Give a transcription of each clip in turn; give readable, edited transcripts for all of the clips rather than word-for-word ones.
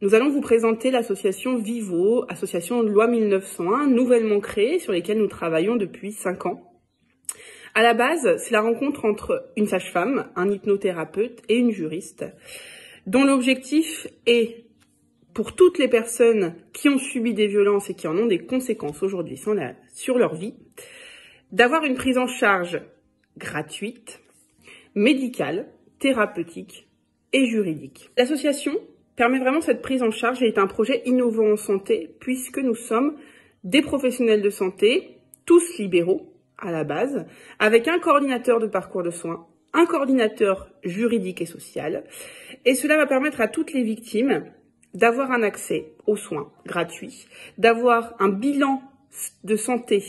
Nous allons vous présenter l'association Vivo, association de loi 1901, nouvellement créée, sur lesquelles nous travaillons depuis 5 ans. À la base, c'est la rencontre entre une sage-femme, un hypnothérapeute et une juriste, dont l'objectif est, pour toutes les personnes qui ont subi des violences et qui en ont des conséquences aujourd'hui sur leur vie, d'avoir une prise en charge gratuite, médicale, thérapeutique et juridique. L'association permet vraiment cette prise en charge et est un projet innovant en santé puisque nous sommes des professionnels de santé, tous libéraux à la base, avec un coordinateur de parcours de soins, un coordinateur juridique et social. Et cela va permettre à toutes les victimes d'avoir un accès aux soins gratuits, d'avoir un bilan de santé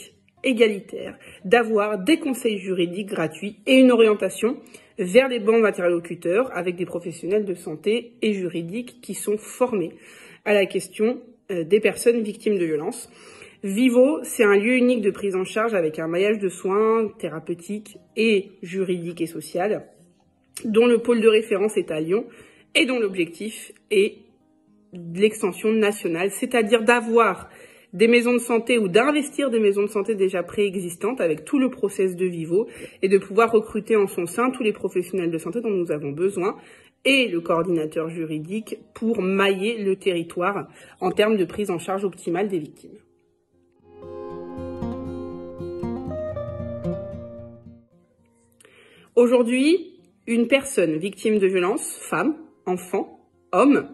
égalitaire, d'avoir des conseils juridiques gratuits et une orientation vers les bons interlocuteurs avec des professionnels de santé et juridiques qui sont formés à la question des personnes victimes de violences. Vivo, c'est un lieu unique de prise en charge avec un maillage de soins thérapeutiques et juridiques et social, dont le pôle de référence est à Lyon et dont l'objectif est l'extension nationale, c'est-à-dire d'avoir des maisons de santé ou d'investir des maisons de santé déjà préexistantes avec tout le process de Vivo et de pouvoir recruter en son sein tous les professionnels de santé dont nous avons besoin et le coordinateur juridique pour mailler le territoire en termes de prise en charge optimale des victimes. Aujourd'hui, une personne victime de violence, femme, enfant, homme,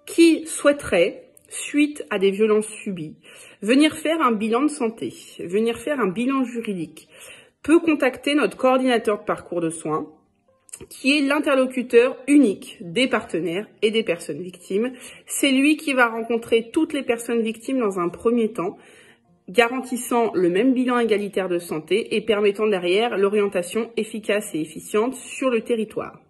qui souhaiterait, suite à des violences subies, venir faire un bilan de santé, venir faire un bilan juridique, peut contacter notre coordinateur de parcours de soins, qui est l'interlocuteur unique des partenaires et des personnes victimes. C'est lui qui va rencontrer toutes les personnes victimes dans un premier temps, garantissant le même bilan égalitaire de santé et permettant derrière l'orientation efficace et efficiente sur le territoire.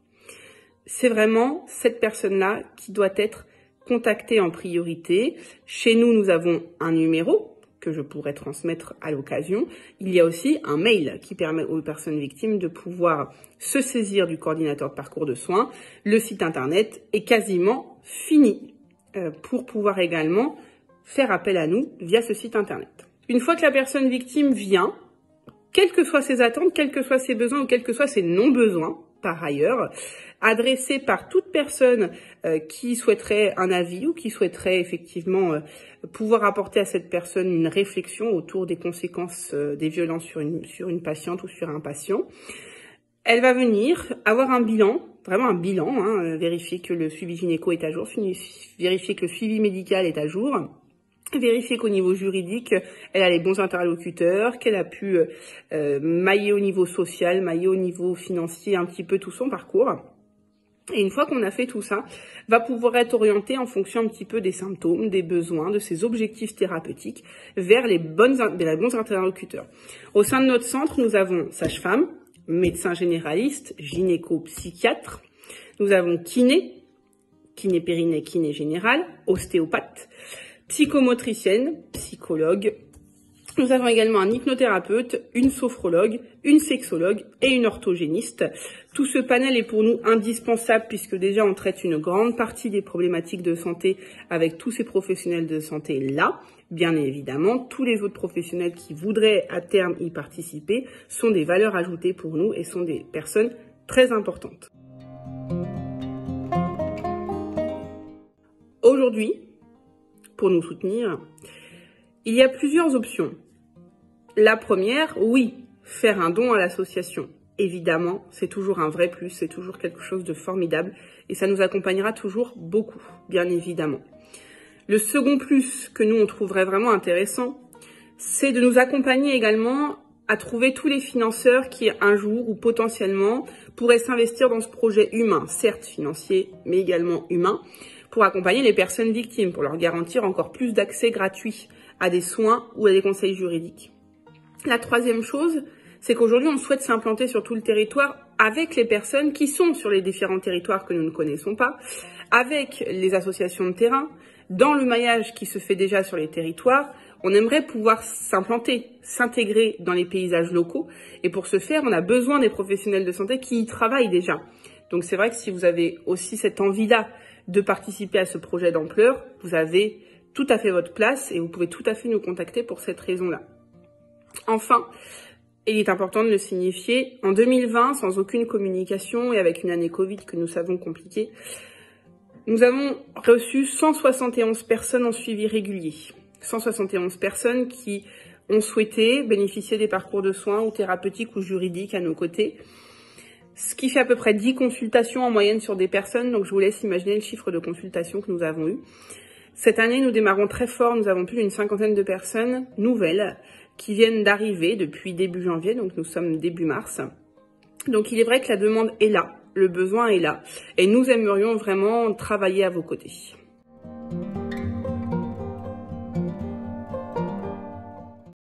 C'est vraiment cette personne-là qui doit être contactée en priorité. Chez nous, nous avons un numéro que je pourrais transmettre à l'occasion. Il y a aussi un mail qui permet aux personnes victimes de pouvoir se saisir du coordinateur de parcours de soins. Le site internet est quasiment fini pour pouvoir également faire appel à nous via ce site internet. Une fois que la personne victime vient, quelles que soient ses attentes, quels que soient ses besoins ou quels que soient ses non-besoins, par ailleurs, adressé par toute personne qui souhaiterait un avis ou qui souhaiterait effectivement pouvoir apporter à cette personne une réflexion autour des conséquences des violences sur une patiente ou sur un patient. Elle va venir avoir un bilan, vraiment un bilan, vérifier que le suivi gynéco est à jour, vérifier que le suivi médical est à jour, vérifier qu'au niveau juridique, elle a les bons interlocuteurs, qu'elle a pu mailler au niveau social, mailler au niveau financier un petit peu tout son parcours. Et une fois qu'on a fait tout ça, va pouvoir être orientée en fonction un petit peu des symptômes, des besoins, de ses objectifs thérapeutiques vers les bons interlocuteurs. Au sein de notre centre, nous avons sage-femme, médecin généraliste, gynéco-psychiatre, nous avons kiné périnée, kiné général, ostéopathe, psychomotricienne, psychologue. Nous avons également un hypnothérapeute, une sophrologue, une sexologue et une orthogéniste. Tout ce panel est pour nous indispensable puisque déjà on traite une grande partie des problématiques de santé avec tous ces professionnels de santé là. Bien évidemment, tous les autres professionnels qui voudraient à terme y participer sont des valeurs ajoutées pour nous et sont des personnes très importantes. Aujourd'hui, pour nous soutenir, il y a plusieurs options. La première, oui, faire un don à l'association. Évidemment, c'est toujours un vrai plus, c'est toujours quelque chose de formidable et ça nous accompagnera toujours beaucoup, bien évidemment. Le second plus que nous, on trouverait vraiment intéressant, c'est de nous accompagner également à trouver tous les financeurs qui, un jour ou potentiellement, pourraient s'investir dans ce projet humain, certes financier, mais également humain, pour accompagner les personnes victimes, pour leur garantir encore plus d'accès gratuit à des soins ou à des conseils juridiques. La troisième chose, c'est qu'aujourd'hui, on souhaite s'implanter sur tout le territoire avec les personnes qui sont sur les différents territoires que nous ne connaissons pas, avec les associations de terrain, dans le maillage qui se fait déjà sur les territoires. On aimerait pouvoir s'implanter, s'intégrer dans les paysages locaux. Et pour ce faire, on a besoin des professionnels de santé qui y travaillent déjà. Donc c'est vrai que si vous avez aussi cette envie-là de participer à ce projet d'ampleur, vous avez tout à fait votre place et vous pouvez tout à fait nous contacter pour cette raison-là. Enfin, il est important de le signifier, en 2020, sans aucune communication et avec une année Covid que nous savons compliquée, nous avons reçu 171 personnes en suivi régulier. 171 personnes qui ont souhaité bénéficier des parcours de soins ou thérapeutiques ou juridiques à nos côtés. Ce qui fait à peu près 10 consultations en moyenne sur des personnes, donc je vous laisse imaginer le chiffre de consultations que nous avons eu. Cette année, nous démarrons très fort, nous avons plus d'une 50aine de personnes nouvelles qui viennent d'arriver depuis début janvier, donc nous sommes début mars. Donc il est vrai que la demande est là, le besoin est là, et nous aimerions vraiment travailler à vos côtés.